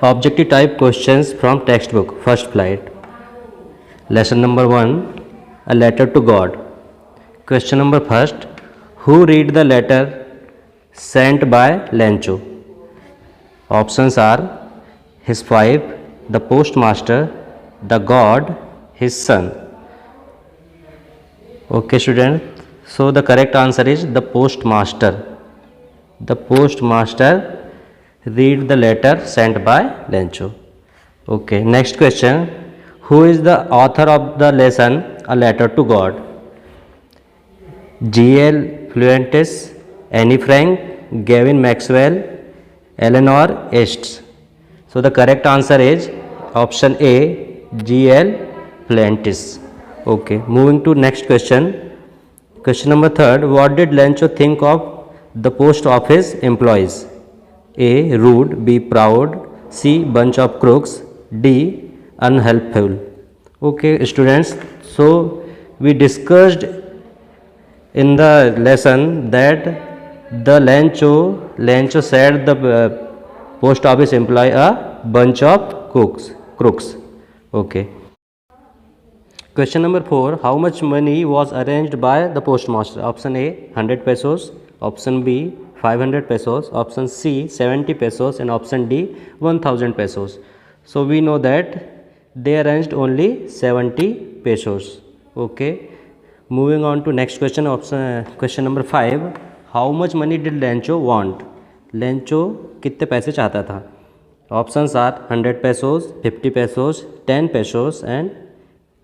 Objective type questions from textbook, first flight. Lesson number 1, a letter to God. Question number first, who read the letter sent by Lencho? Options are his wife, the postmaster, the God, his son. Okay student, so the correct answer is the postmaster. The postmaster read the letter sent by Lencho. Okay, next question, who is the author of the lesson A Letter to God? G.L. Fuentes, Annie Frank, Gavin Maxwell, Eleanor Estes. So the correct answer is option A, G.L. Fuentes. Okay, moving to next question. Question number 3, what did Lencho think of the post office employees? A, rude, B, proud, C, bunch of crooks, D, unhelpful. Okay students, so we discussed in the lesson that the Lencho said the post office employee a bunch of crooks. Okay. Question number 4, how much money was arranged by the postmaster? Option A, 100 pesos, option B, 500 pesos, option C, 70 pesos, and option D, 1000 pesos. So we know that they arranged only 70 pesos. Okay. Moving on to next question, question number 5, how much money did Lencho want? Lencho कितने पैसे चाहता था? Options are 100 pesos, 50 pesos, 10 pesos, and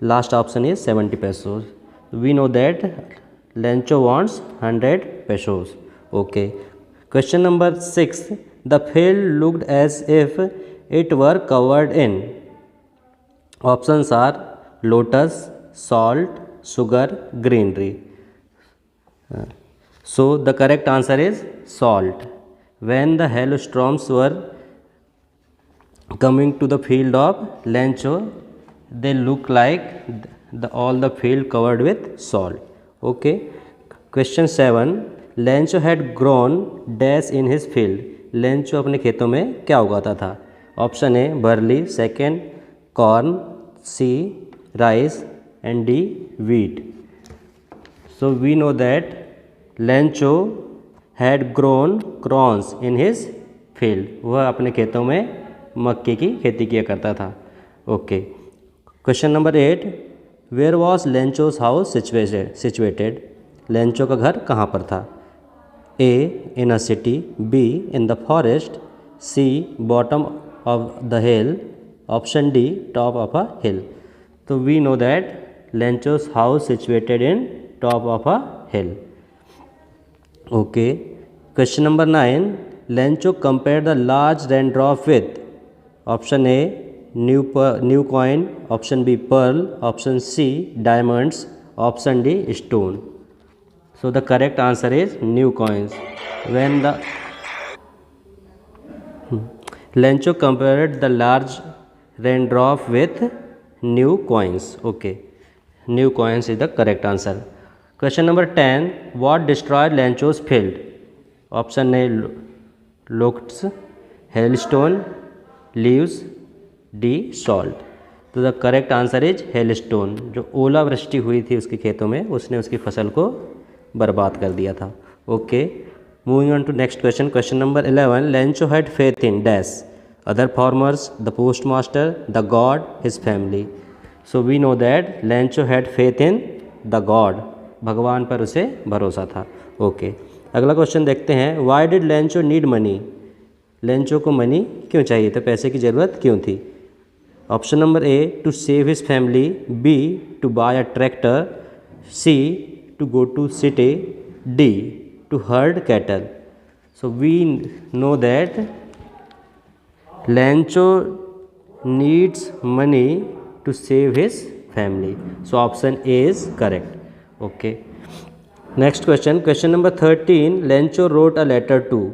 last option is 70 pesos. We know that Lencho wants 100 pesos. Okay. Question number 6, the field looked as if it were covered in. Options are lotus, salt, sugar, greenery. So the correct answer is salt. When the hailstorms were coming to the field of Lencho, they look like all the field covered with salt. Okay. Question 7, Lencho had grown dash in his field. Lencho अपने खेतों में क्या उगाता था? Option A, barley, second, corn, C, rice, and D, wheat. So we know that Lencho had grown corns in his field. वह अपने खेतों में मक्के की खेती किया करता था. Okay. Question number 8, where was Lencho's house situated? Lencho का घर कहाँ पर था? A, in a city, B, in the forest, C, bottom of the hill, option D, top of a hill. So we know that Lencho's house situated in top of a hill. Okay. Question number 9, Lencho compared the large raindrop with. Option A, new coin, option B, pearl, option C, diamonds, option D, stone. So the correct answer is new coins. When the Lencho compared the large raindrop with new coins. Okay, new coins is the correct answer. Question number 10, what destroyed Lencho's field? Option A, locusts, hailstone, leaves, D, salt. तो the correct answer is hailstone. जो ओलावृष्टि हुई थी उसके खेतों में, उसने उसकी फसल को बर्बाद कर दिया था. Okay, moving on to next question. Question number 11, Lencho had faith in dash other farmers, the post master, the God, his family. So we know that Lencho had faith in the God. भगवान पर उसे भरोसा था. Okay, अगला question देखते हैं. Why did Lencho need money? Lencho को money क्यों चाहिए था, पैसे की ज़रूरत क्यों थी? Option number A, to save his family, B, to buy a tractor, C, to go to city, D, to herd cattle. So we know that Lencho needs money to save his family. So option A is correct. Okay, next question. Question number 13, Lencho wrote a letter to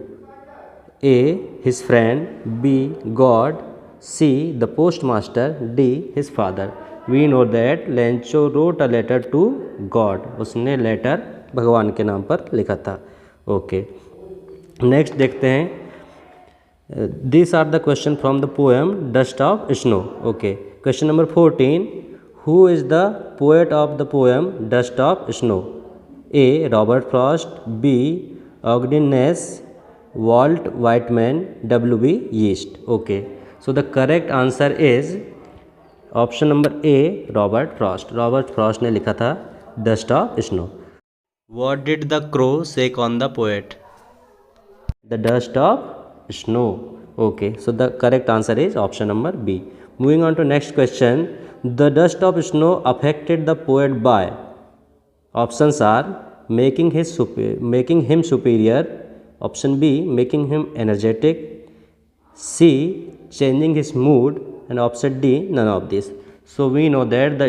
A, his friend, B, God, C, the postmaster, D, his father. We know that Lencho wrote a letter to God. उसने letter भगवान के नाम पर लिखा था. Okay, next देखते हैं. These are the question from the poem Dust of Snow. Okay. Question number 14. Who is the poet of the poem Dust of Snow? A. Robert Frost. B. Ogden Nash. Walt Whitman. W.B. Yeats. Okay. So the correct answer is option number A Robert Frost. Robert Frost ने लिखा था dust of snow. What did the crow shake on the poet? The dust of snow. Okay, so the correct answer is option number B. Moving on to next question. The dust of snow affected the poet by. Options are making him superior. Option B making him energetic. C changing his mood, and option D none of this. So we know that the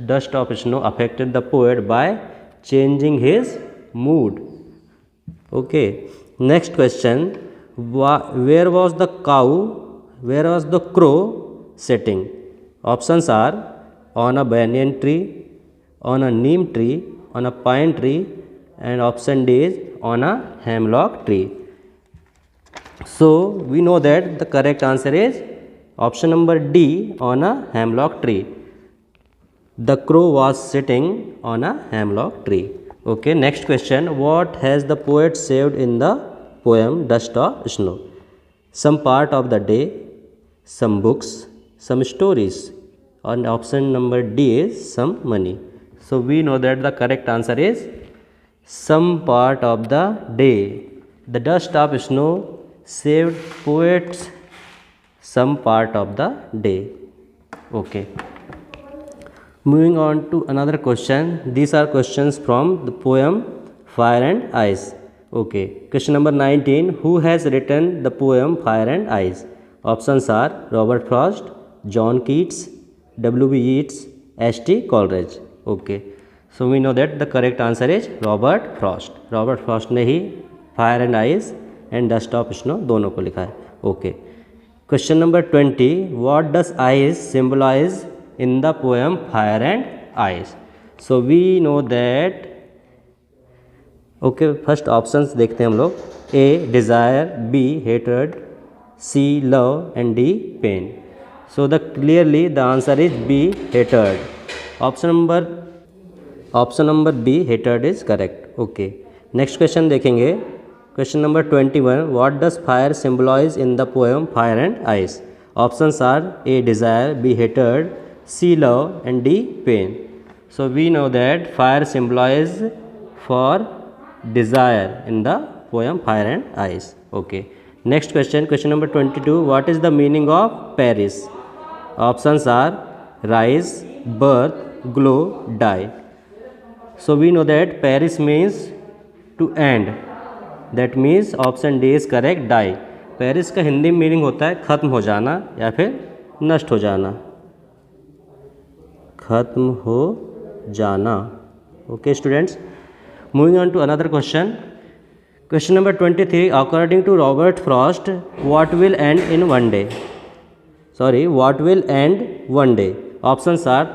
dust of snow affected the poet by changing his mood. Okay, next question. Where was the crow sitting? Options are on a banyan tree, on a neem tree, on a pine tree, and option D is on a hemlock tree. So we know that the correct answer is option number D, on a hemlock tree. The crow was sitting on a hemlock tree. Okay, next question. What has the poet saved in the poem Dust of Snow? Some part of the day, some books, some stories, and option number D is some money. So we know that the correct answer is some part of the day. The dust of snow saved poets some part of the day. Okay, moving on to another question. These are questions from the poem Fire and Ice. Okay, question number 19. Who has written the poem Fire and Ice? Options are Robert Frost, John Keats, W.B. Yeats, S.T. Coleridge. Okay, so we know that the correct answer is Robert Frost. Robert Frost ने ही Fire and Ice and dust of snow दोनों को लिखा है. Okay, question number 20. What does ice symbolise in the poem fire and ice? So we know that. Okay, first options देखते हैं हम लोग. A desire, B hatred, C love and D pain. So the clearly the answer is B hatred. Option number B hatred is correct. Okay, next question देखेंगे. Question number 21. What does fire symbolize in the poem Fire and Ice? Options are A desire, B hatred, C love, and D pain. So we know that fire symbolizes for desire in the poem Fire and Ice. Okay. Next question. Question number 22. What is the meaning of Paris? Options are rise, birth, glow, die. So we know that Paris means to end. That means option D is correct, die. Paris का हिंदी में meaning होता है ख़त्म हो जाना या फिर नष्ट हो जाना. ख़त्म हो जाना. Okay students, moving on to another question. Question number 23. According to Robert Frost, what will end in one day? What will end one day? Options are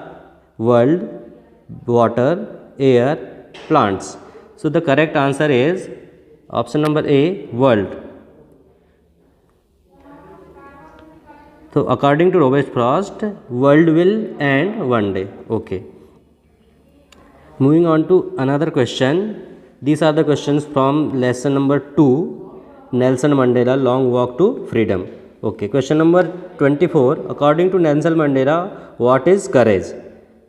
world, water, air, plants. So the correct answer is option number A world. तो according to Robert Frost world will end one day. Okay, moving on to another question. These are the questions from lesson number 2, Nelson Mandela long walk to freedom. Okay, question number 24. According to Nelson Mandela what is courage?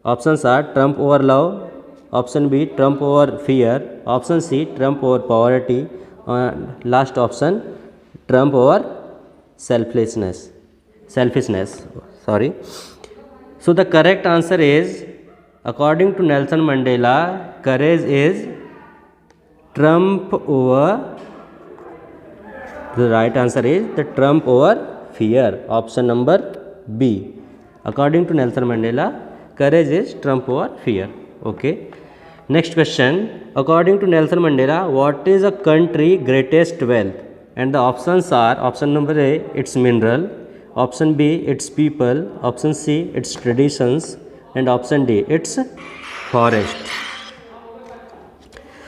Options are trump over love, option B trump over fear, option C trump over poverty, last option trump over selfishness. So the correct answer is, according to Nelson Mandela, courage is trump over. The right answer is the trump over fear. Option number B. According to Nelson Mandela, courage is trump over fear. Okay. Next question. According to Nelson Mandela, what is a country greatest wealth? And the options are, option number A, its mineral, option B, its people, option C, its traditions, and option D, its forest.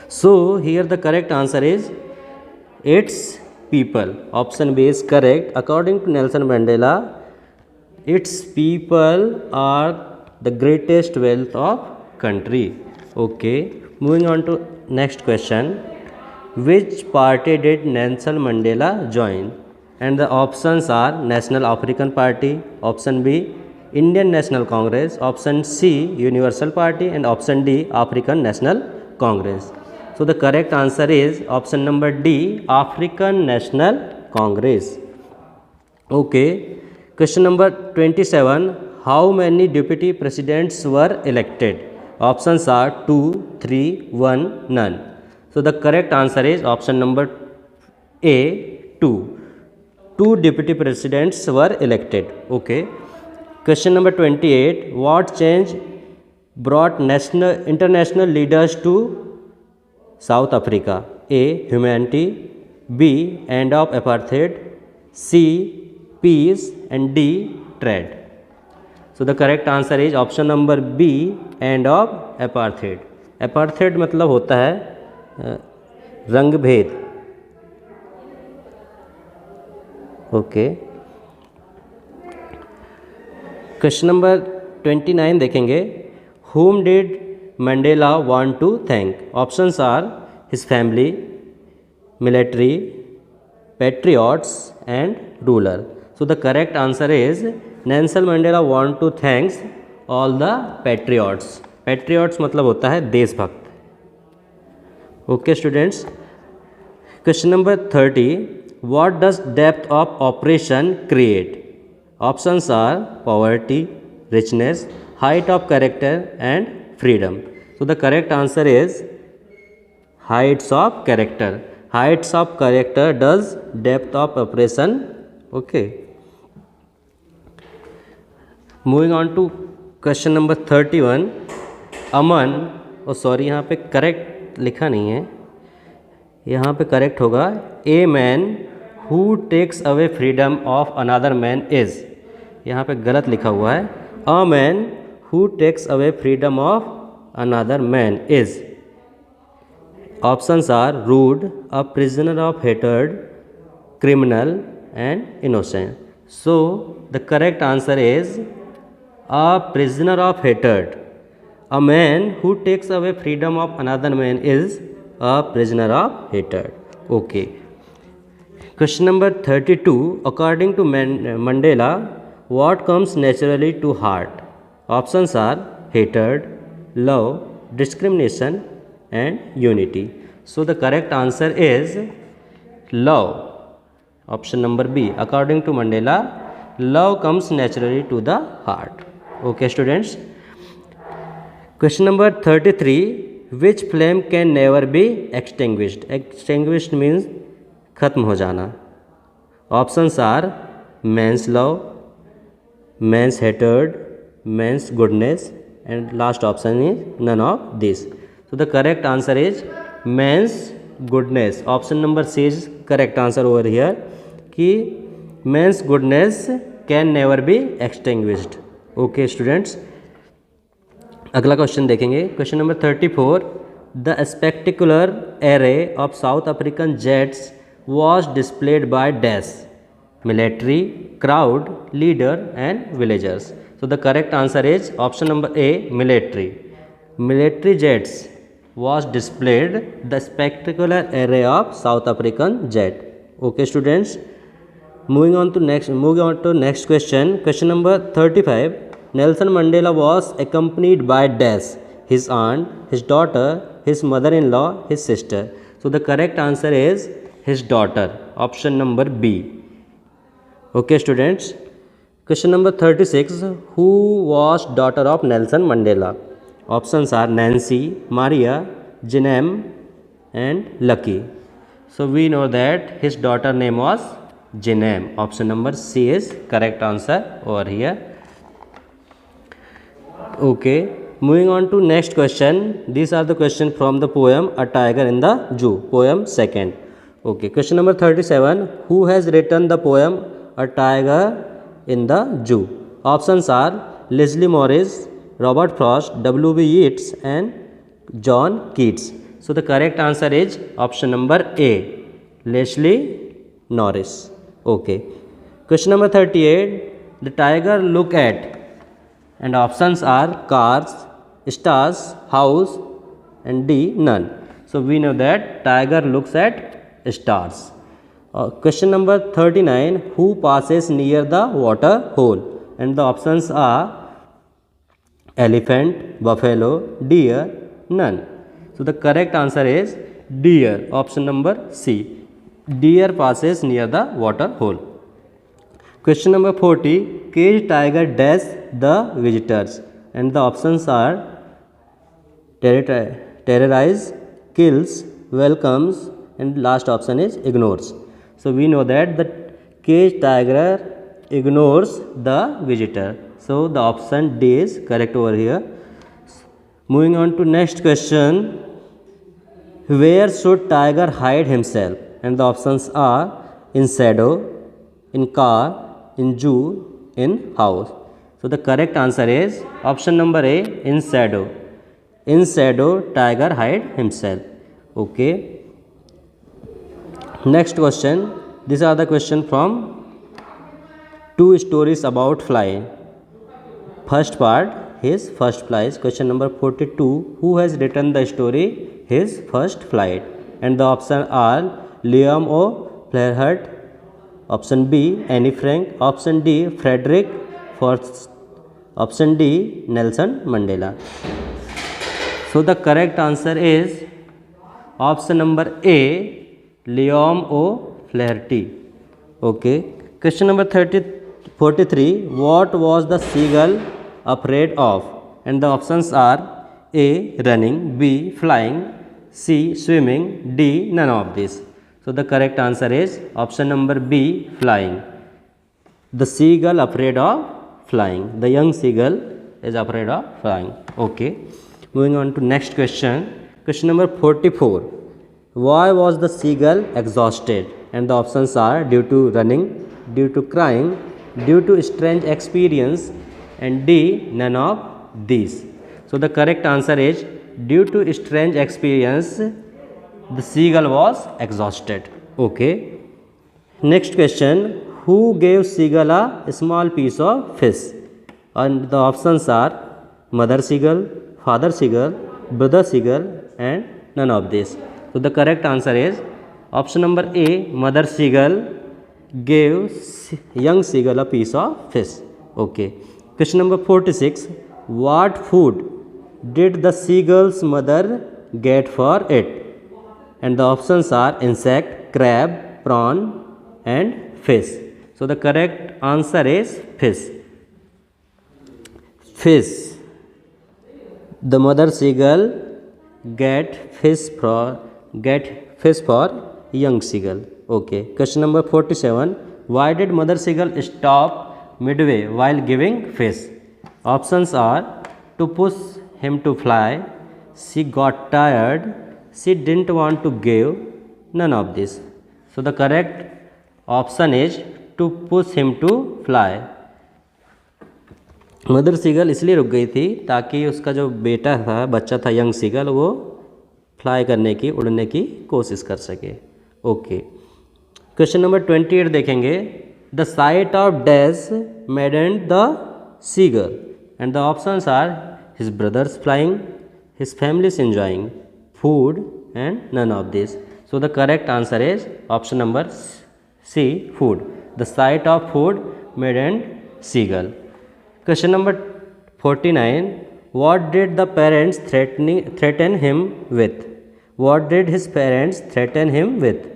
So here the correct answer is its people. Option B is correct. According to Nelson Mandela, its people are the greatest wealth of country. Okay, moving on to next question. Which party did Nelson Mandela join? And the options are National African Party, option B Indian National Congress, option C Universal Party, and option D African National Congress. So the correct answer is option number D, African National Congress. Okay, question number 27. How many deputy presidents were elected? Options are 2, 3, 1, none. So the correct answer is option number A, 2. 2 deputy presidents were elected. Okay. Question number 28. What change brought international leaders to South Africa? A. Humanity, B. End of apartheid, C. Peace, and D. Trade. So the correct answer is option number B, end of apartheid. Apartheid मतलब होता है रंग भेद. Okay, question number 29 देखेंगे. Whom did Mandela want to thank? Options are his family, military, patriots, and ruler. So the correct answer is Nelson Mandela want to thanks all the patriots. Patriots मतलब होता है देशभक्त. Okay students. Question number 30. What does depth of operation create? Options are poverty, richness, height of character, and freedom. So the correct answer is heights of character. Heights of character does depth of operation. Okay. Moving on to question number 31. Aman, sorry यहाँ पे correct लिखा नहीं है, यहाँ पे correct होगा a man who takes away freedom of another man is. यहाँ पे गलत लिखा हुआ है. A man who takes away freedom of another man is. Options are rude, a prisoner of hatred, criminal, and innocent. So the correct answer is a prisoner of hatred. A man who takes away freedom of another man is a prisoner of hatred. Okay. Question number 32. According to Mandela, what comes naturally to heart? Options are hatred, love, discrimination, and unity. So the correct answer is love. Option number B. According to Mandela, love comes naturally to the heart. Okay students. Question number 33. Which flame can never be extinguished? Extinguished means खत्म हो जाना. Options are man's love, man's hatred, man's goodness, and last option is none of these. So the correct answer is man's goodness. Option number C is correct answer over here कि man's goodness can never be extinguished. Okay students, अगला question देखेंगे. Question number 34. The spectacular array of south African jets was displayed by dash? Military, crowd, leader, and villagers. So the correct answer is option number A, military. Military jets was displayed the spectacular array of south African jet. Okay students, moving on to next question. Question number 35. Nelson Mandela was accompanied by dash? His aunt, his daughter, his mother-in-law, his sister. So the correct answer is his daughter. Option number B. Okay students. Question number 36. Who was daughter of Nelson Mandela? Options are Nancy, Maria, Jeanne, and Lucky. So we know that his daughter name was Jeanne. Option number C is correct answer over here. Okay, moving on to next question. These are the question from the poem A Tiger in the Zoo, poem second. Okay, question number 37. Who has written the poem A Tiger in the Zoo? Options are Leslie Morris, Robert Frost, W.B. Yeats, and John Keats. So the correct answer is option number A, Leslie Norris. Okay. Question number 38. The tiger look at, and options are cars, stars, house, and D none. So we know that tiger looks at stars. Question number 39. Who passes near the water hole? And the options are elephant, buffalo, deer, none. So the correct answer is deer. Option number C. Deer passes near the water hole. Question number 40. Cage tiger dash the visitors, and the options are terrorize, kills, welcomes, and last option is ignores. So we know that the cage tiger ignores the visitor. So the option D is correct over here. Moving on to next question. Where should tiger hide himself? And the options are in shadow, in car, in zoo, in house. So the correct answer is option number A, in shadow. In shadow tiger hide himself. Okay. Next question. These are the question from two stories about flying. First part, his first flight. Question number 42. Who has written the story His First Flight? And the option are Liam O. Flaherty, option B Annie Frank, option D Frederick Forsyth, option D Nelson Mandela. So the correct answer is option number A, Liam O. Flaherty. Okay. Question number 43. What was the seagull afraid of? And the options are A, running, B, flying, C, swimming, D, none of these. So the correct answer is option number B, flying. The seagull afraid of flying. The young seagull is afraid of flying. Okay. Moving on to next question. Question number 44. Why was the seagull exhausted? And the options are due to running, due to crying, due to strange experience, and D, none of these. So the correct answer is due to strange experience, the seagull was exhausted. Okay. Next question. Who gave seagull a small piece of fish? And the options are mother seagull, father seagull, brother seagull, and none of these. So the correct answer is option number A, mother seagull gave young seagull a piece of fish. Okay. Question number 46. What food did the seagull's mother get for it? And the options are insect, crab, prawn, and fish. So the correct answer is fish. Fish. The mother seagull get fish for young seagull. Okay. Question number 47. Why did mother seagull stop midway while giving fish? Options are to push him to fly, she got tired, she didn't want to give, none of this. So the correct option is to push him to fly. Mother seagull इसलिए रुक गई थी ताकि उसका जो बेटा था, बच्चा था यंग सीगल, वो फ्लाई करने की, उड़ने की कोशिश कर सके. ओके. क्वेश्चन नंबर 28 देखेंगे. The sight of dash maddened the seagull, and the options are his brothers flying, his family is enjoying, food, and none of this. So the correct answer is option number C, food. The sight of food maddened seagull. Question number 49. What did the parents threaten him with? What did his parents threaten him with?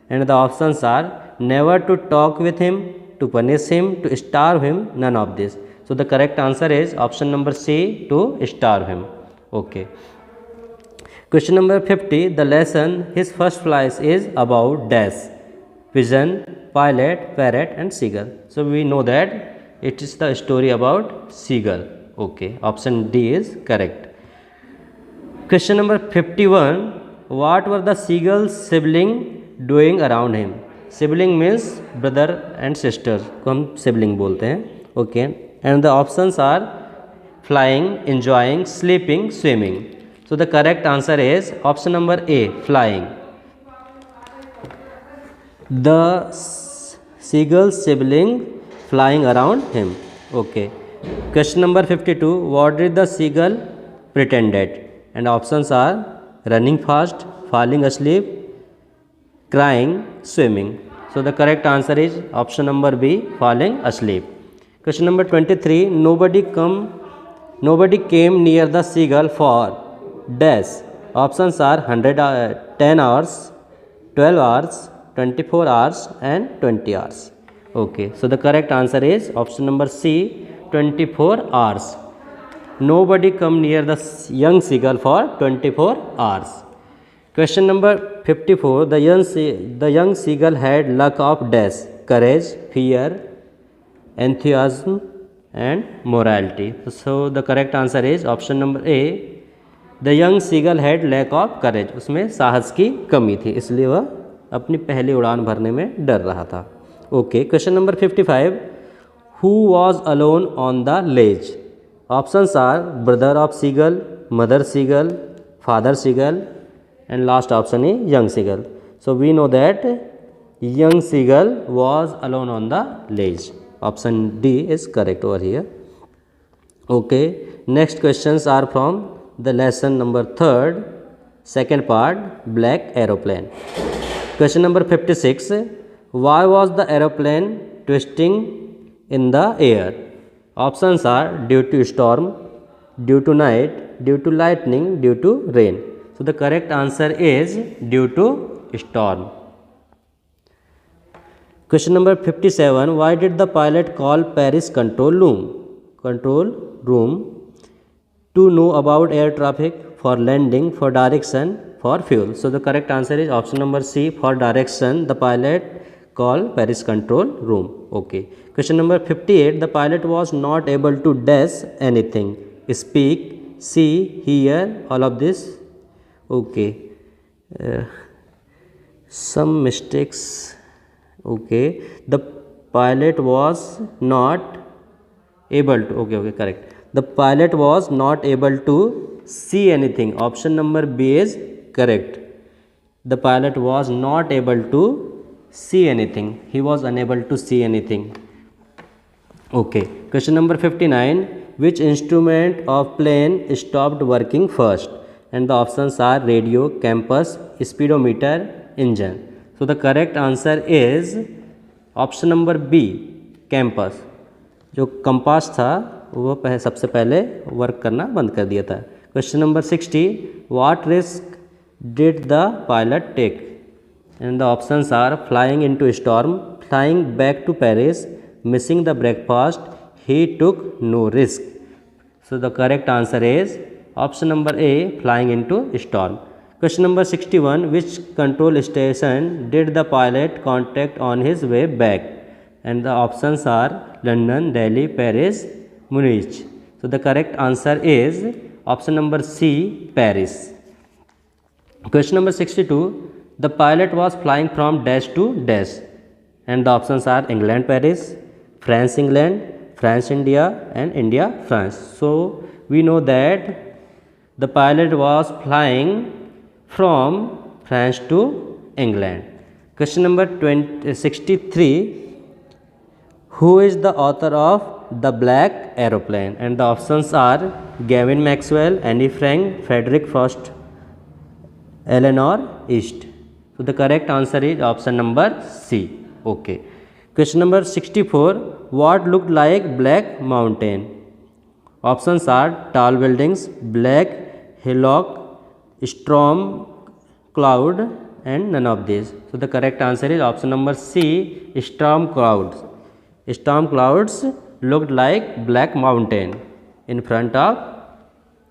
And the options are never to talk with him, to punish him, to starve him, none of this. So the correct answer is option number C, to starve him. Okay. Question number 50. The lesson his first flight is about dash, pigeon, pilot, parrot, and seagull. So we know that it is the story about seagull. Okay. Option D is correct. Question number 51. What were the seagull's sibling doing around him? Sibling means brother and sister को हम sibling बोलते हैं. Okay. And the options are flying, enjoying, sleeping, swimming. So the correct answer is option number A, flying. The seagull sibling flying around him. Okay. Question number 52. What did the seagull pretended? And options are running fast, falling asleep, crying, swimming. So the correct answer is option number B, falling asleep. Question number 23. Nobody came near the seagull for dash. Options are 10 hours, 12 hours, 24 hours and 20 hours. Okay, so the correct answer is option number C, 24 hours. Nobody come near the young seagull for 24 hours. Question number 54. The young seagull had lack of dash, courage, fear, enthusiasm and morality. So the correct answer is option number A. The young seagull had lack of courage. उसमें साहस की कमी थी, इसलिए वह अपनी पहली उड़ान भरने में डर रहा था. Okay. Question number 55. Who was alone on the ledge? Options are brother of seagull, mother seagull, father seagull and last option is young seagull. So we know that young seagull was alone on the ledge. Option D is correct over here. Okay. Next questions are from the lesson number 3rd, second part, black aeroplane. Question number 56. Why was the aeroplane twisting in the air? Options are due to storm, due to night, due to lightning, due to rain. So the correct answer is due to storm. Question number 57. Why did the pilot call Paris control room to know about air traffic, for landing, for direction, for fuel? So the correct answer is option number C, for direction. The pilot called Paris control room. Okay. Question number 58. The pilot was not able to dash anything, speak, see, hear, all of this. Okay. Some mistakes. Okay. The pilot was not able to. Okay, correct. The pilot was not able to see anything. Option number B is correct. The pilot was not able to see anything. He was unable to see anything. Okay. Question number 59. Which instrument of plane stopped working first? And the options are radio, compass, speedometer, engine. So the correct answer is option number B, compass. जो compass था वो सबसे पहले work करना बंद कर दिया था. Question number 60. What risk did the pilot take? And the options are flying into storm, flying back to Paris, missing the breakfast, he took no risk. So the correct answer is option number A, flying into storm. Question number 61. Which control station did the pilot contact on his way back? And the options are London, Delhi, Paris, Munich. So the correct answer is option number C, Paris. Question number 62. The pilot was flying from dash to dash. And the options are England, Paris, France, England, France, India and India, France. So we know that the pilot was flying from France to England. Question number 63. Who is the author of The Black Aeroplane? And the options are Gavin Maxwell, Anne Frank, Frederick Frost, Eleanor East. So the correct answer is option number C. Okay. Question number 64. What looked like Black Mountain? Options are tall buildings, black hillock, storm cloud and none of these. So the correct answer is option number C, storm clouds. Storm clouds looked like black mountain in front of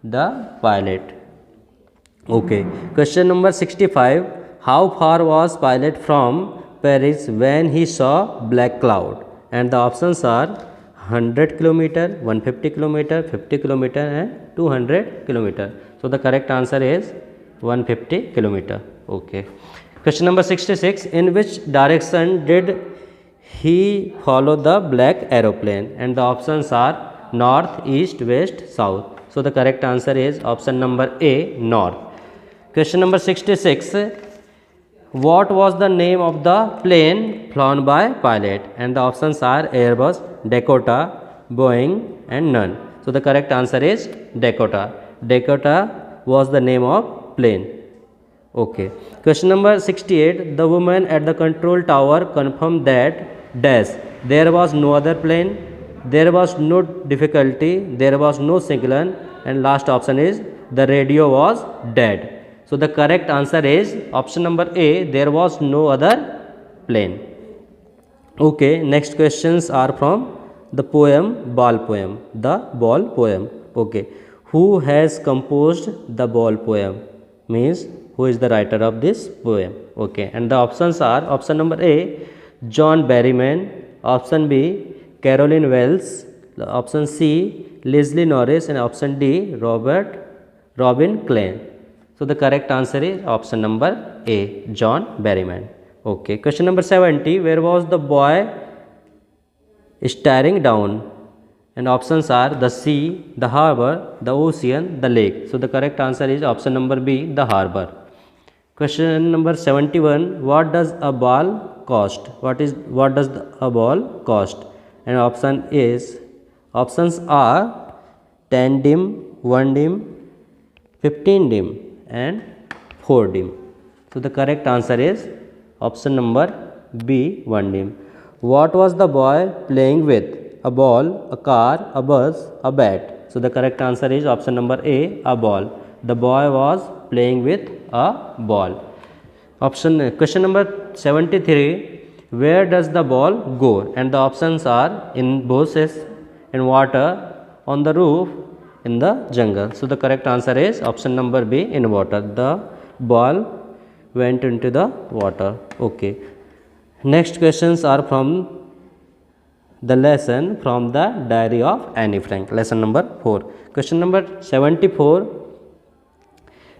the pilot. Okay. Question number 65. How far was pilot from Paris when he saw black cloud? And the options are 100 kilometer, 150 kilometer, 50 kilometer and 200 kilometer. So the correct answer is 150 kilometer. Okay. Question number 66. In which direction did he follow the black aeroplane? And the options are north, east, west, south. So the correct answer is option number A, north. Question number 66. What was the name of the plane flown by pilot? And the options are Airbus, Dakota, Boeing and none. So the correct answer is Dakota. Dakota was the name of plane. Okay. Question number 68. The woman at the control tower confirmed that dash. There was no other plane. There was no difficulty. There was no signal. And last option is the radio was dead. So the correct answer is option number A. There was no other plane. Okay. Next questions are from the poem Ball poem. The Ball poem. Okay. Who has composed the Ball poem? Means who is the writer of this poem? Okay. And the options are option number A. John Berryman. Option B. Caroline Wells. Option C. Leslie Norris. And option D. Robin Klein. So the correct answer is option number A. John Berryman. Okay. Question number 70. Where was the boy staring down? And options are the sea, the harbor, the ocean, the lake. So the correct answer is option number B. The harbor. Question number 71. What does a ball cost? What does a ball cost? And options are 10 dim, 1 dim, 15 dim and 4 dim. So the correct answer is option number B. 1 dim. What was the boy playing with? A ball, a car, a bus, a bat. So the correct answer is option number A. A ball. The boy was playing with a ball. Question number 73. Where does the ball go? And the options are in bushes, in water, on the roof, in the jungle. So the correct answer is option number B. In water. The ball went into the water. Okay. Next questions are from the lesson from the diary of Annie Frank. Lesson number 4. Question number 74.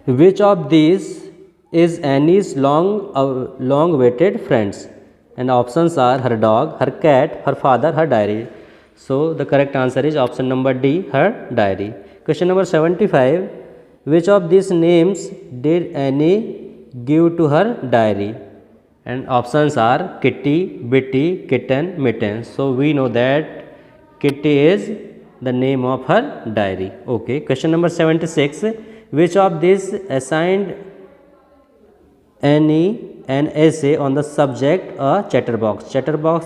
Which of these is Annie's long-awaited friends? And options are her dog, her cat, her father, her diary. So the correct answer is option number D. Her diary. Question number 75. Which of these names did Annie give to her diary? And options are Kitty, Bitty, Kitten, Mitten. So we know that Kitty is the name of her diary. Okay. Question number 76. Which of these assigned Annie an essay on the subject a chatterbox? Chatterbox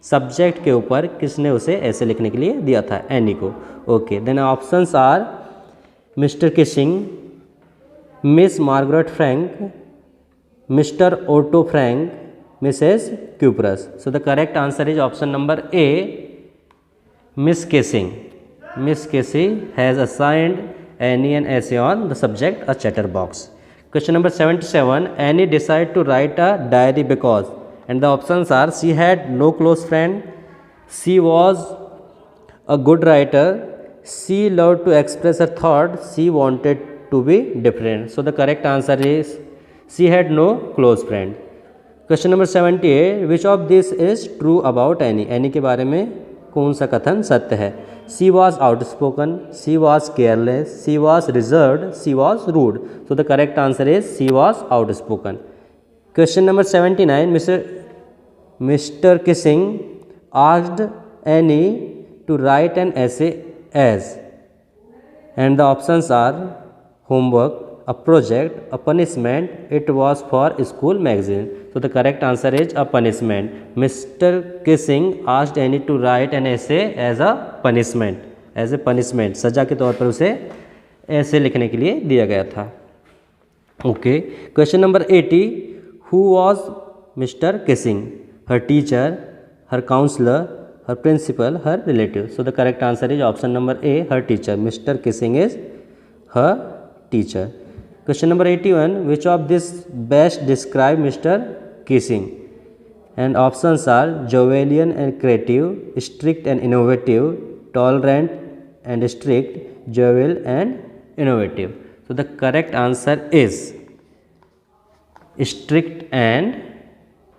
subject के ऊपर किसने उसे ऐसे लिखने के लिए दिया था? एनी को. Okay. Then options are mister Keesing, Miss Margaret Frank, Mr. Otto Frank, Mrs. Cuprus. So the correct answer is option number A. Miss Kissing. Miss Kissing has assigned Annie an essay on the subject a chatterbox. Question number 77. Annie decided to write a diary because, and the options are she had no close friend, she was a good writer, she loved to express her thought, she wanted to be different. So the correct answer is she had no close friend. Question number 78. Which of this is true about Annie? Annie के बारे में कौन सा कथन सत्य है? She was outspoken, she was careless, she was reserved, she was rude. So the correct answer is she was outspoken. Question number 79. Mr. Kissing asked Annie to write an essay as, and the options are homework, a project, a punishment, it was for school magazine. So the correct answer is a punishment. Mr. Kissing asked Annie to write an essay as a punishment. As a punishment, सजा के तौर पर उसे ऐसे लिखने के लिए दिया गया था. Okay. Question number 80. Who was Mr. Kissing? Her teacher, her counselor, her principal, her relative. So the correct answer is option number A. Her teacher. Mr. Kissing is her teacher. Question number 81. Which of this best describe Mr. Kissing? And options are jovial and creative, strict and innovative, tolerant and strict, jovial and innovative. So the correct answer is strict and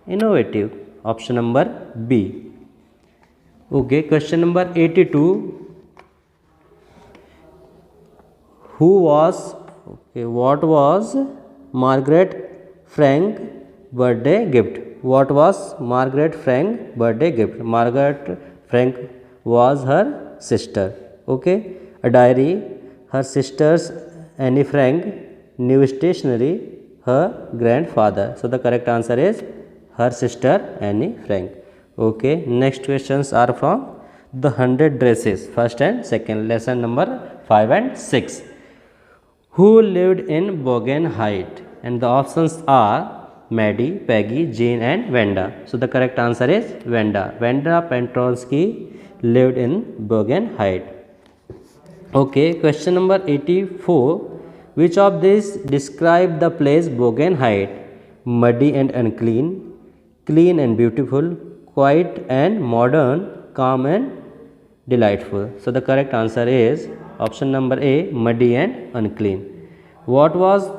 innovative. Option number B. Okay. Question number 82. What was Margaret Frank birthday gift? What was Margaret Frank's birthday gift? Margaret Frank was her sister. Okay. A diary. Her sister's Annie Frank. New stationery. Her grandfather. So the correct answer is her sister Annie Frank. Okay. Next questions are from the 100 dresses. First and second. Lesson number 5 and 6. Who lived in Bogan Heights? And the options are Maddie, Peggy, Jane and Wanda. So the correct answer is Wanda. Wanda Petronsky lived in Bogan Heights. Okay, question number 84. Which of these describe the place Bogan Heights? Muddy and unclean, clean and beautiful, quiet and modern, calm and delightful. So the correct answer is option number A, muddy and unclean. What was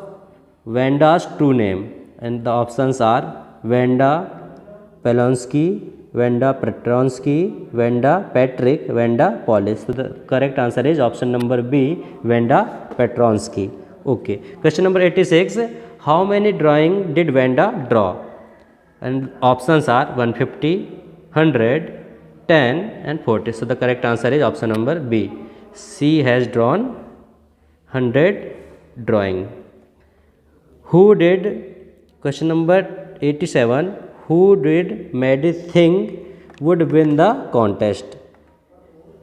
Wanda's true name? And the options are Wanda Pelonsky, Wanda Petronsky, Wanda Patrick, Wanda Polish. So the correct answer is option number B, Wanda Petronsky. Okay. Question number 86. How many drawings did Wanda draw? And options are 150, 100, 10 and 40. So the correct answer is option number B. She has drawn 100 drawing. Who did, question number 87, who did Maddie think would win the contest?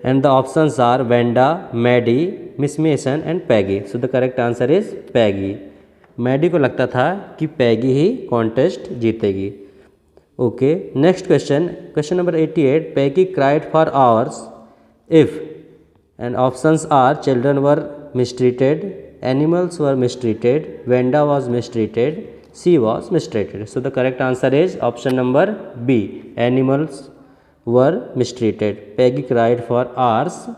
And the options are Wanda, Maddie, Miss Mason and Peggy. So the correct answer is Peggy. Maddie को लगता था कि Peggy ही contest जीतेगी. Okay, next question. Question number 88. Peggy cried for hours if, and options are children were mistreated, animals were mistreated, Wanda was mistreated, she was mistreated. So the correct answer is option number B, animals were mistreated. Peggy cried for hours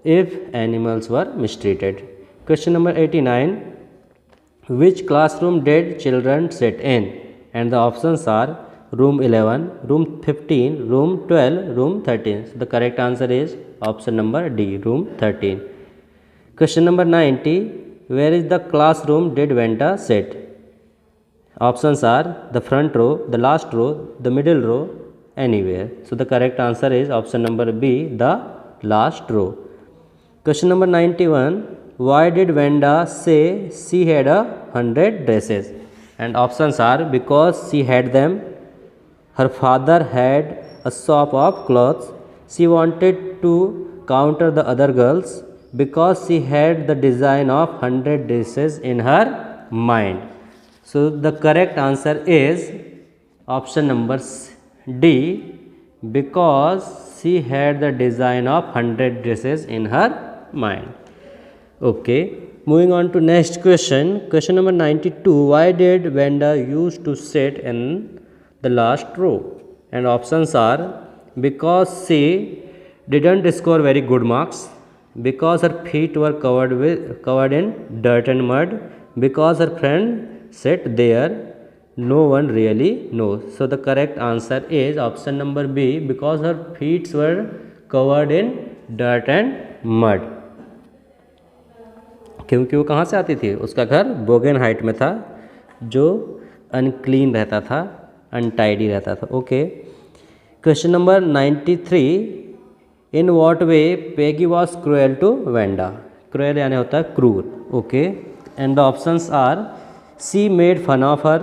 if animals were mistreated. Question number 89. Which classroom did children sit in? And the options are room 11, room 15, room 12, room 13. So the correct answer is option number D, room 13. Question number 90. Where is the classroom did Wanda sit? Options are the front row, the last row, the middle row, anywhere. So the correct answer is option number B, the last row. Question number 91. Why did Wanda say she had 100 dresses? And options are because she had them, her father had a shop of clothes, she wanted to counter the other girls, because she had the design of 100 dresses in her mind. So the correct answer is option number D, because she had the design of 100 dresses in her mind. Okay, moving on to next question. Question number 92. Why did Wanda used to sit in the last row? And options are because she didn't score very good marks, because her feet were covered in dirt and mud, because her friend sat there, no one really knows. So the correct answer is option number B, because her feet were covered in dirt and mud. क्योंकि वो कहाँ से आती थी? उसका घर बोगन height में था, जो अनक्लीन रहता था, अनटाइडी रहता था. Okay. Question number 93. In what way Peggy was cruel to Wanda? Cruel यानी होता है क्रूर. Okay. And the options are she made fun of her,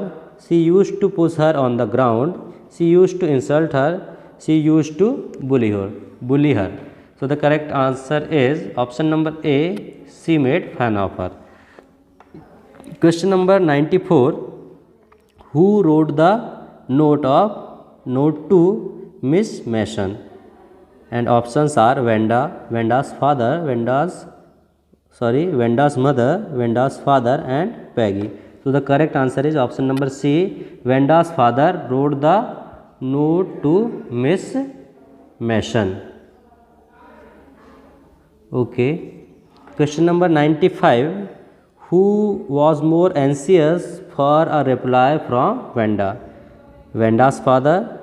she used to push her on the ground, she used to insult her, she used to bully her. So the correct answer is option number A, she made fun of her. Question number 94. Who wrote the note to Miss Mason? And options are Wanda, Wenda's father, Wenda's mother, Wenda's father and Peggy. So the correct answer is option number C, Wenda's father wrote the note to Miss Mason. Okay. Question number 95. Who was more anxious for a reply from Wanda? Wenda's father,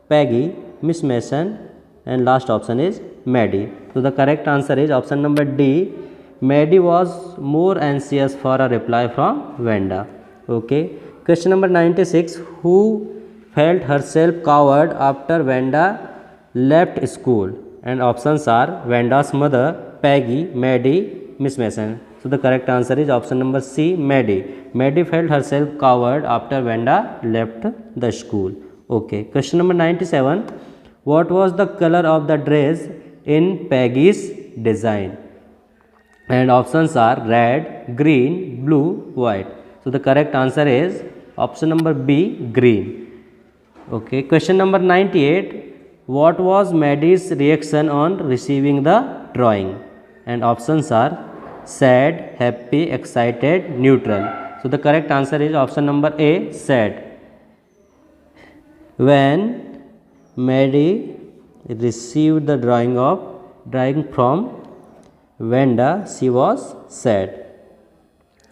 Peggy, Miss Mason, and last option is Maddie. So the correct answer is option number D. Maddie was more anxious for a reply from Wanda. Okay. Question number 96. Who felt herself coward after Vanda left school? And options are Vanda's mother, Peggy, Maddie, Miss Mason. So the correct answer is option number C, Maddie. Maddie felt herself coward after Vanda left the school. Okay. Question number 97. What was the color of the dress in Peggy's design? And options are red, green, blue, white. So the correct answer is option number B, green. Okay. Question number 98. What was Maddie's reaction on receiving the drawing? And options are sad, happy, excited, neutral. So the correct answer is option number A, sad. When Maddie received the drawing from Vanda, she was sad.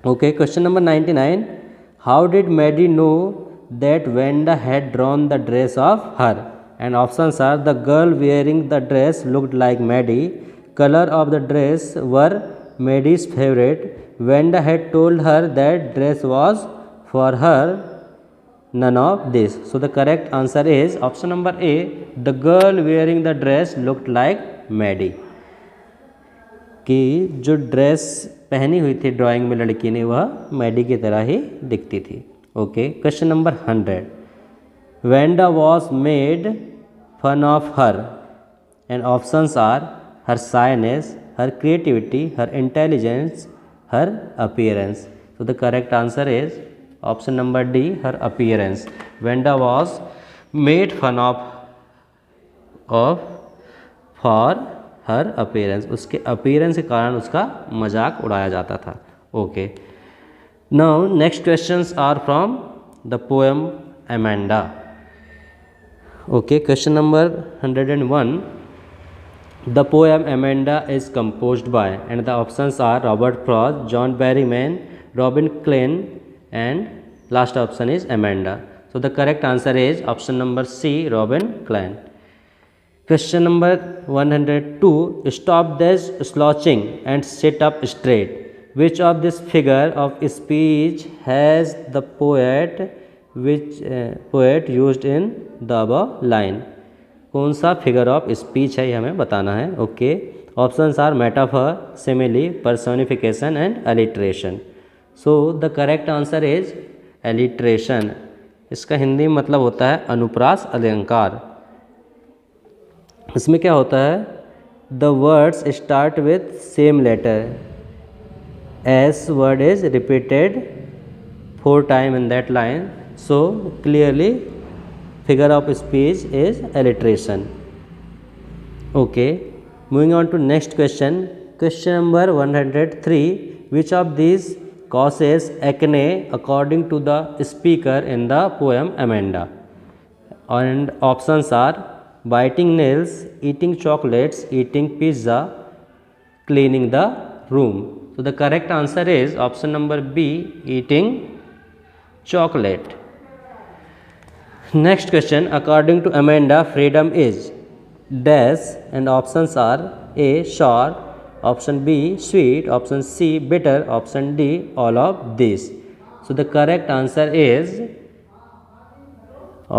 Okay, question number 99. How did Maddie know that Vanda had drawn the dress of her? And options are the girl wearing the dress looked like Maddie. Color of the dress were Maddie's favorite. Vanda had told her that dress was for her. None of this. So the correct answer is option number A. The girl wearing the dress looked like Maddie. कि जो dress पहनी हुई थी drawing में लड़की ने वह Maddie की तरह ही दिखती थी. Okay. Question number 100. Wanda was made fun of her and options are her shyness, her creativity, her intelligence, her appearance. So the correct answer is option number D, her appearance. Wanda was made fun of for her appearance. उसके appearance के कारण उसका मजाक उड़ाया जाता था. Okay. Now next questions are from the poem Amanda. Okay. Question number 101. The poem Amanda is composed bye and the options are Robert Frost, John Berryman, Robin Klein and last option is Amanda. So the correct answer is option number C, Robin Klein. Question number 102. Stop this slouching and sit up straight. Which of this figure of speech has the poet used in the above line? कौन सा figure of speech है ये हमें बताना है. Okay. Options are metaphor, simile, personification and alliteration. So the correct answer is alliteration. इसका हिंदी में मतलब होता है अनुप्रास अलंकार. इसमें क्या होता है, the words start with same letter, S word is repeated 4 time in that line. So clearly figure of speech is alliteration. Okay. Moving on to next question. Question number 103. Which of this causes acne according to the speaker in the poem Amanda? And options are biting nails, eating chocolates, eating pizza, cleaning the room. So the correct answer is option number B, eating chocolate. Next question. According to Amanda, freedom is dash, and options are A, sour, option B, sweet, option C, bitter, option D, all of these. So the correct answer is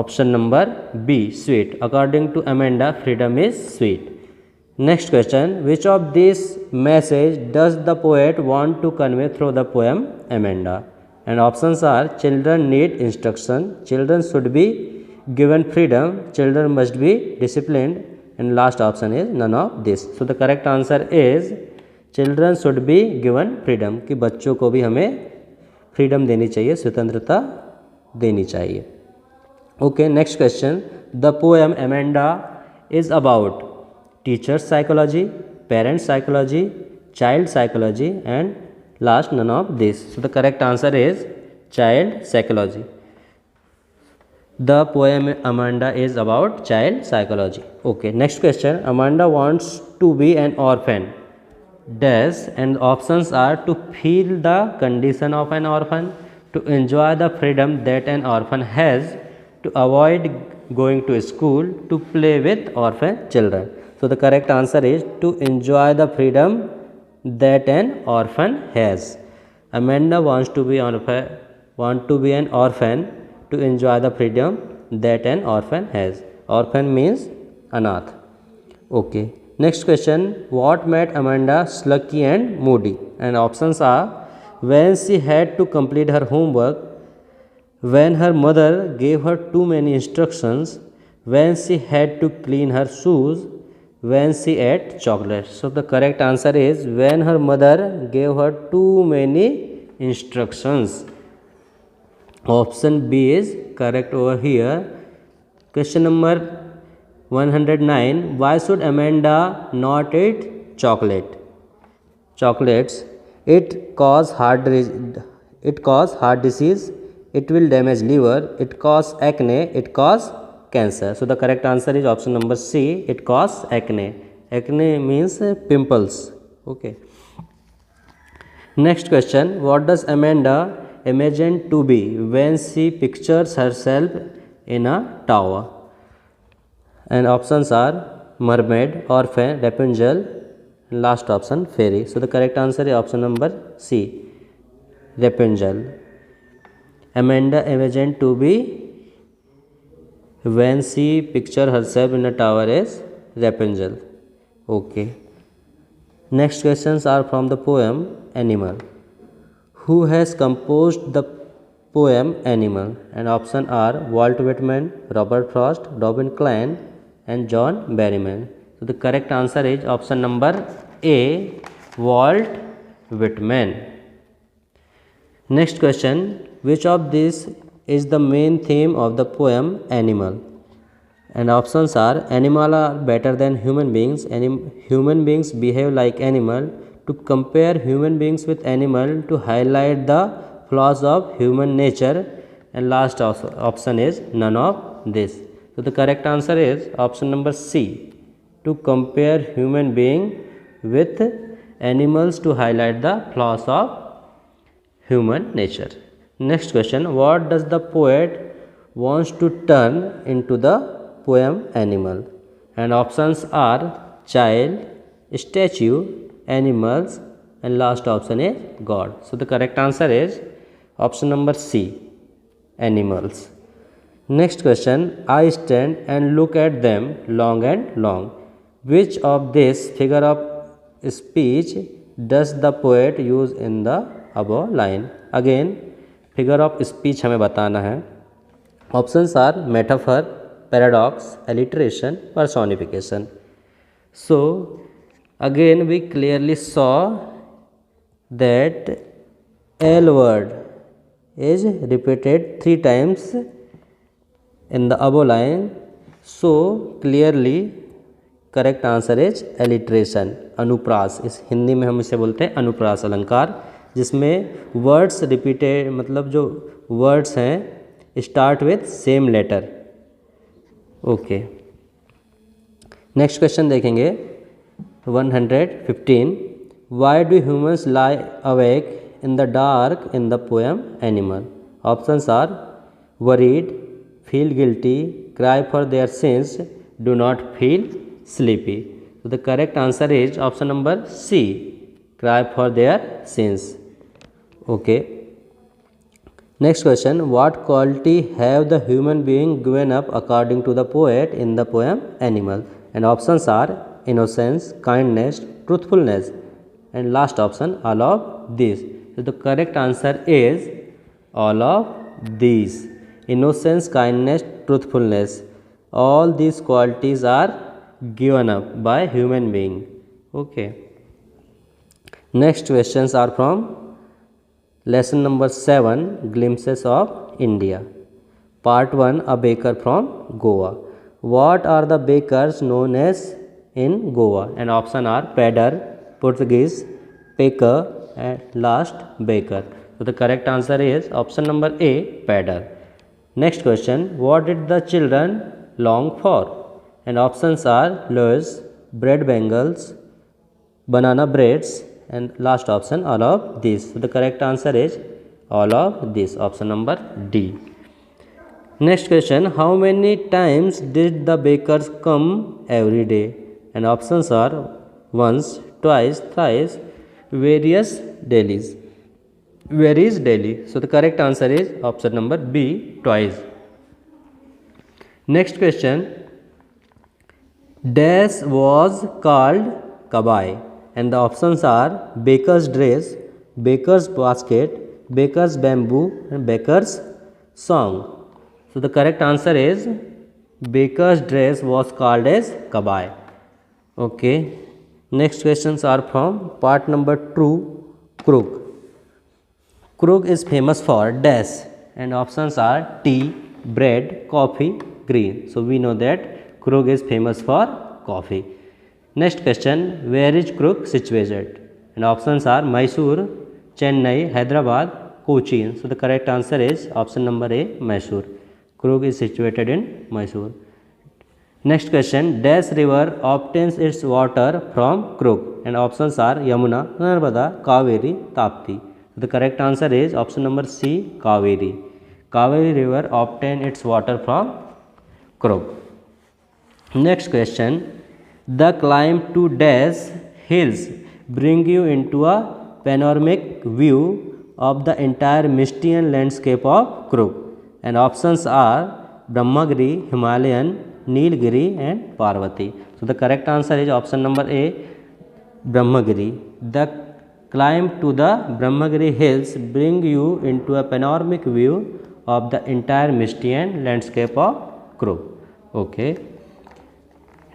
option number B, sweet. According to Amanda, freedom is sweet. Next question. Which of these message does the poet want to convey through the poem Amanda? And options are children need instruction, children should be given freedom, children must be disciplined, and last option is none of this. So the correct answer is children should be given freedom, कि बच्चों को भी हमें freedom देनी चाहिए, स्वतंत्रता देनी चाहिए. Okay, next question. The poem Amanda is about teacher psychology, parent psychology, child psychology, and last none of this. So the correct answer is child psychology. The poem Amanda is about child psychology. Okay, next question. Amanda wants to be an orphan. Dash, and options are to feel the condition of an orphan, to enjoy the freedom that an orphan has, to avoid going to school, to play with orphan children. So the correct answer is to enjoy the freedom that an orphan has. Amanda wants want to be an orphan to enjoy the freedom that an orphan has. Orphan means anath. Okay. Next question. What made Amanda sluggy and moody? And options are when she had to complete her homework, when her mother gave her too many instructions, when she had to clean her shoes, when she ate chocolate. So the correct answer is when her mother gave her too many instructions. Option B is correct over here. Question number 109. Why should Amanda not eat chocolates? It cause heart disease, it will damage liver, it cause acne, it cause cancer. So the correct answer is option number C, it cause acne. Acne means pimples. Okay. Next question. What does Amanda imagine to be when she pictures herself in a tower? And options are mermaid, orphan, Rapunzel, last option fairy. So the correct answer is option number C, Rapunzel. Amanda imagined to be when she picture herself in a tower as Rapunzel. Okay. Next questions are from the poem Animal. Who has composed the poem Animal? And options are Walt Whitman, Robert Frost, Robin Klein, and John Berryman. So the correct answer is option number A, Walt Whitman. Next question. Which of these is the main theme of the poem Animal? And options are animals are better than human beings, human beings behave like animal, to compare human beings with animal, to highlight the flaws of human nature, and last option is none of this. So the correct answer is option number C, to compare human being with animals to highlight the flaws of human nature. Next question. What does the poet wants to turn into the poem Animal? And options are child, statue, animals, and last option is God. So the correct answer is option number C, animals. Next question. I stand and look at them long and long. Which of this figure of speech does the poet use in the above line? Again, figure of speech हमें बताना है. Options are metaphor, paradox, alliteration, personification. So again we clearly saw that L word is repeated 3 times in the above line. So clearly correct answer is alliteration, अनुप्रास. इस हिंदी में हम इसे बोलते हैं अनुप्रास अलंकार, जिसमें वर्ड्स रिपीटेड, मतलब जो वर्ड्स हैं start with same letter. Okay. Next question देखेंगे 115. Why do humans lie awake in the dark in the poem animal? Options are worried, feel guilty, cry for their sins, do not feel sleepy. So the correct answer is option number C, cry for their sins. Okay. Next question. What quality have the human being given up according to the poet in the poem Animal? And options are innocence, kindness, truthfulness, and last option all of these. So the correct answer is all of these. Innocence, kindness, truthfulness, all these qualities are given up by human being. Okay. Next questions are from lesson number 7, glimpses of India. Part 1, a baker from Goa. What are the bakers known as in Goa? And option are pedder, Portuguese, baker, and last baker. So the correct answer is option number A, pedder. Next question. What did the children long for? And options are loaves, bread bangles, banana breads, and last option all of these. So the correct answer is all of these, option number D. Next question. How many times did the bakers come every day? And options are once, twice, thrice, various dailies. Where is Delhi? So the correct answer is option number B, twice. Next question. Dash was called Kabai, and the options are baker's dress, baker's basket, baker's bamboo, and baker's song. So the correct answer is baker's dress was called as Kabai. Okay. Next questions are from part number 2, Krug. Krug is famous for dash, and options are tea, bread, coffee, green. So we know that Krug is famous for coffee. Next question, where is Krug situated? And options are Mysore, Chennai, Hyderabad, Cochin. So the correct answer is option number A, Mysore. Krug is situated in Mysore. Next question, Dash river obtains its water from Krug, and options are Yamuna, Narmada, Kaveri, Tapti. The correct answer is option number C, Kaveri. Kaveri river obtains its water from Krug. Next question, the climb to Dash hills bring you into a panoramic view of the entire Mystian landscape of Krug, and options are Brahmagiri, Himalayan, Nilgiri and Parvati. So the correct answer is option number A, Brahmagiri. The climb to the Brahmagiri hills bring you into a panoramic view of the entire Mystian landscape of Krug. Okay.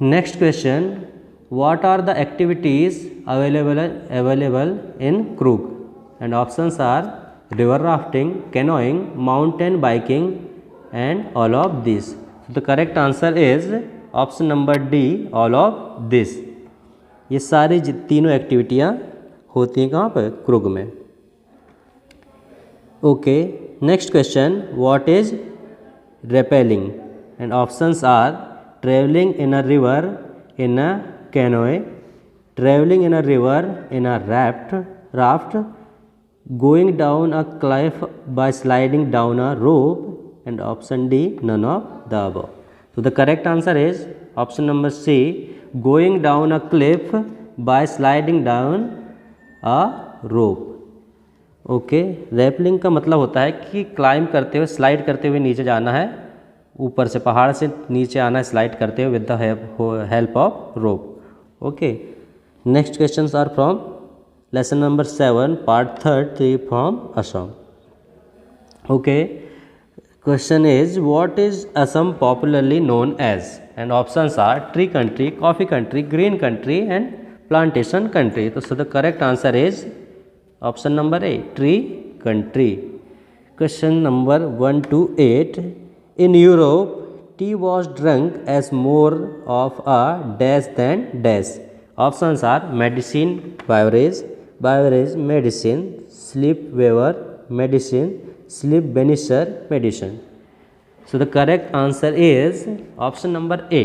Next question, what are the activities available in Krug? And options are river rafting, canoeing, mountain biking and all of these. So the correct answer is option number D, all of this. ये सारी तीनों एक्टिविटियाँ होती हैं कहाँ पर? क्रुग में. Okay, next question, what is rappelling? And options are traveling in a river in a canoe, traveling in a river in a raft, going down a cliff by sliding down a rope, and option D, none of the above. So the correct answer is option number C, going down a cliff by sliding down a rope. Okay, rappelling का मतलब होता है कि climb करते हुए, slide करते हुए नीचे जाना है, ऊपर से पहाड़ से नीचे आना है स्लाइड करते हुए with the help of rope. Okay, next questions are from lesson number 7 part 3 from Assam. Okay, question is what is Assam popularly known as? And options are tree country, coffee country, green country and plantation country. So the correct answer is option number A, tree country. Question number 1 to 8. In Europe, tea was drunk as more of a dash than dash. Options are medicine, beverage, medicine, sleep waver, medicine, sleep banisher, medicine. So the correct answer is option number A,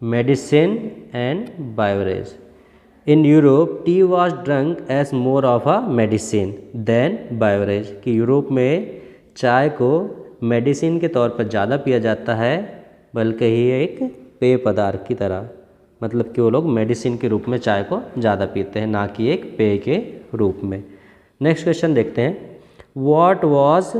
medicine and beverage. In Europe, tea was drunk as more of a medicine than beverage. कि Europe में चाय को medicine के तौर पर ज़्यादा पिया जाता है बल्कि ही एक पेय पदार्थ की तरह. मतलब कि वो लोग मेडिसिन के रूप में चाय को ज़्यादा पीते हैं, ना कि एक पेय के रूप में. नेक्स्ट क्वेश्चन देखते हैं. What was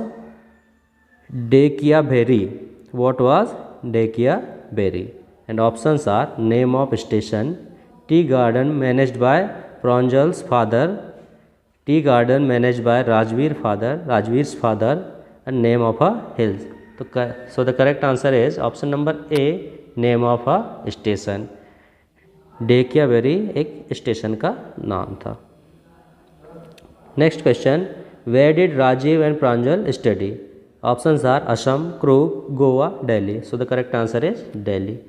Dekia Berry? What was Dekia Berry? And options are name of station, tea garden managed by Pranjal's father, tea garden managed by Rajveer's father, and name of a hill. So the correct answer is option number A, name of a station. Dekia Berry एक station का नाम था. Next question. Where did Rajiv and Pranjal study? Options are Assam, Krug, Goa, Delhi. So the correct answer is Delhi.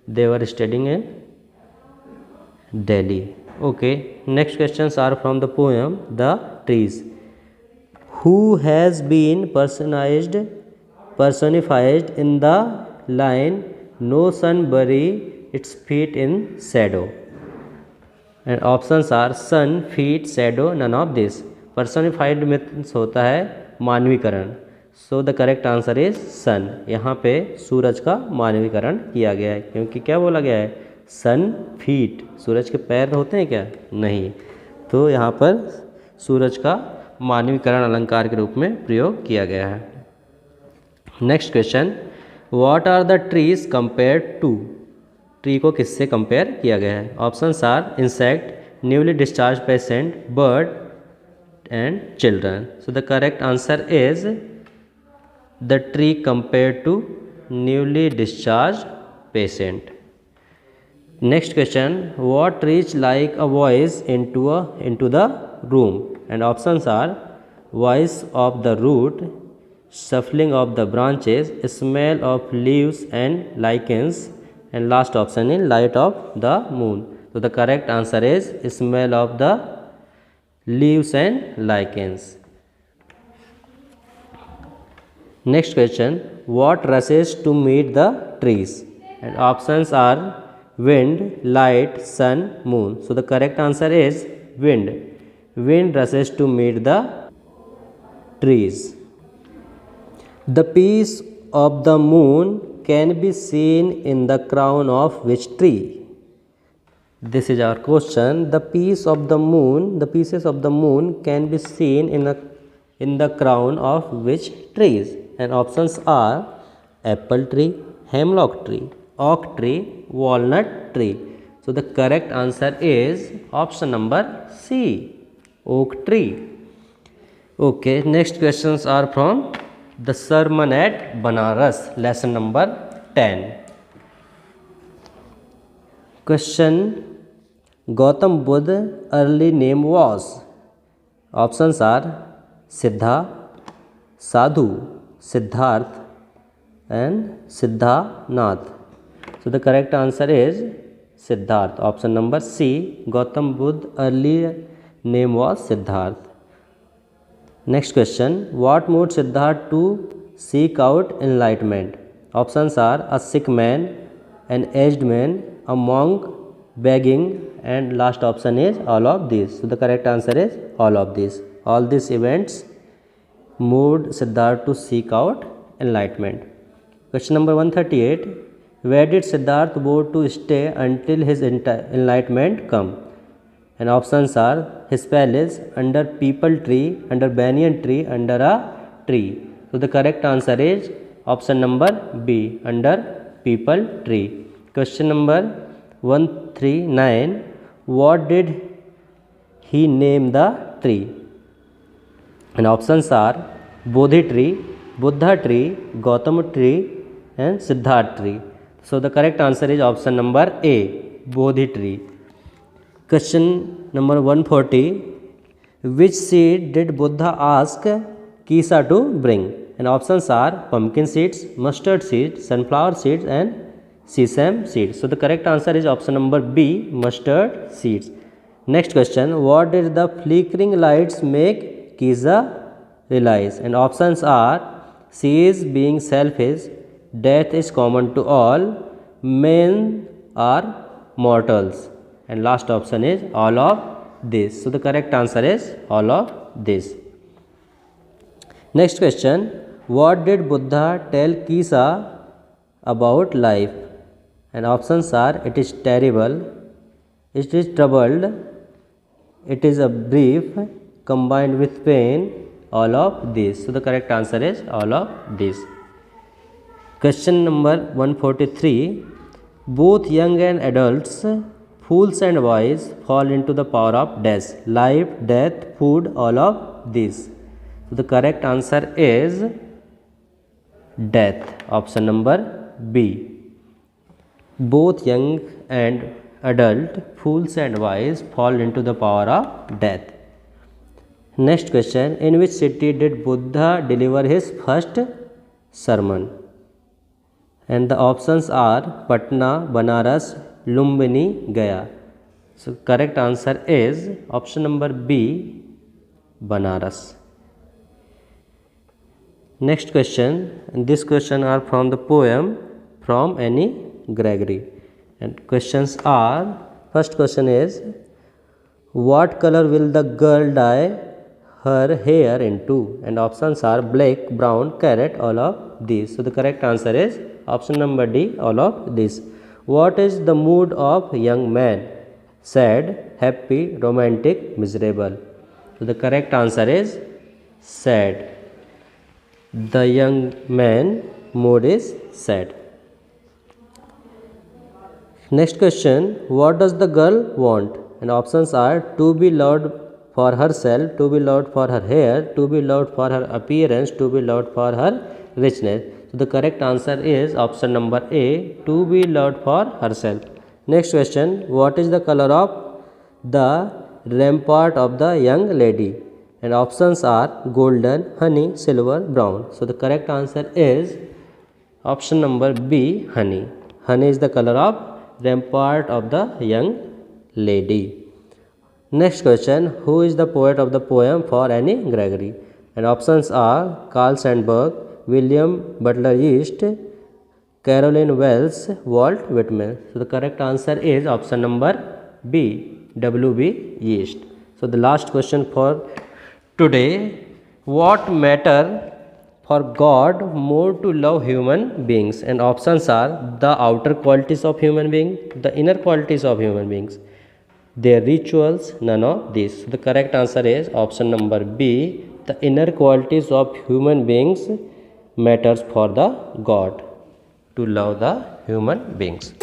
They were studying in Delhi. Okay. Next questions are from the poem The Trees. Who has been personified in the line no sun bury its feet in shadow? And options are sun, feet, shadow, none of this. Personified means होता है मानवीकरण. So the correct answer is sun. यहाँ पे सूरज का मानवीकरण किया गया है क्योंकि क्या बोला गया है? सन फीट. सूरज के पैर होते हैं क्या? नहीं. तो यहाँ पर सूरज का मानवीकरण अलंकार के रूप में प्रयोग किया गया है। Next question, what are the trees compare to? Tree को किससे कंपेयर किया गया है? Options are insect, newly discharge patient, bird and children. So the correct answer is the tree compare to newly discharge patient. Next question, what reach like a voice into the room? And options are voice of the root, shuffling of the branches, smell of leaves and lichens, and last option is light of the moon. So the correct answer is smell of the leaves and lichens. Next question, what rushes to meet the trees? And options are wind, light, sun, moon. So the correct answer is wind. Wind rushes to meet the trees. The piece of the moon can be seen in the crown of which tree? This is our question. The pieces of the moon can be seen in the crown of which trees? And options are apple tree, hemlock tree, oak tree, walnut tree. So the correct answer is option number C, oak tree. Okay, next questions are from the sermon at Banaras, lesson number 10. Question, Gautam Buddha early name was? Options are Siddha, Sadhu, Siddharth and Siddhanath. So the correct answer is Siddharth, option number C. Gautam Buddha early name was Siddharth. Next question, what moved Siddharth to seek out enlightenment? Options are a sick man, an aged man, a monk, begging, and last option is all of these. So the correct answer is all of these. All these events moved Siddharth to seek out enlightenment. Question number 138, where did Siddharth go to stay until his enlightenment come? And options are his palace, under peepal tree, under banyan tree, under a tree. So the correct answer is option number B, under peepal tree. Question number 139, what did he name the tree? And options are Bodhi tree, Buddha tree, Gautama tree and Siddharth tree. So the correct answer is option number A, Bodhi tree. Question number 140, which seed did Buddha ask Kisa to bring? And options are pumpkin seeds, mustard seeds, sunflower seeds and sesame seeds. So the correct answer is option number B, mustard seeds. Next question, what did the flickering lights make Kisa realize? And options are she is being selfish, death is common to all, men are mortals, and last option is all of this. So the correct answer is all of this. Next question, what did Buddha tell Kisa about life? And options are it is terrible, it is troubled, it is a brief, combined with pain, all of these. So the correct answer is all of these. Question number 143, both young and adults, fools and wise, fall into the power of dash, life, death, food, all of these. So the correct answer is death, option number B. Both young and adult, fools and wise, fall into the power of death. Next question, in which city did Buddha deliver his first sermon? And the options are Patna, Banaras, Lumbini, Gaya. So correct answer is option number B, Banaras. Next question, and this question are from the poem from Annie Gregory. And questions are, first question is, what color will the girl dye her hair into? And options are black, brown, carrot, all of these. So the correct answer is option number D, all of these. What is the mood of young man? Sad, happy, romantic, miserable. So the correct answer is sad. The young man mood is sad. Next question, what does the girl want? And options are to be loved for herself, to be loved for her hair, to be loved for her appearance, to be loved for her richness. So the correct answer is option number A, to be loved for herself. Next question, what is the color of the rampart of the young lady? And options are golden, honey, silver, brown. So the correct answer is option number B, honey. Honey is the color of rampart of the young lady. Next question, who is the poet of the poem for Annie Gregory? And options are Carl Sandburg, William Butler Yeats, Caroline Wells, Walt Whitman. So the correct answer is option number B, W.B. Yeats. So the last question for today, what matter for God more to love human beings? And options are the outer qualities of human being, the inner qualities of human beings, their rituals, none of these. So the correct answer is option number B, the inner qualities of human beings matters for the God to love the human beings.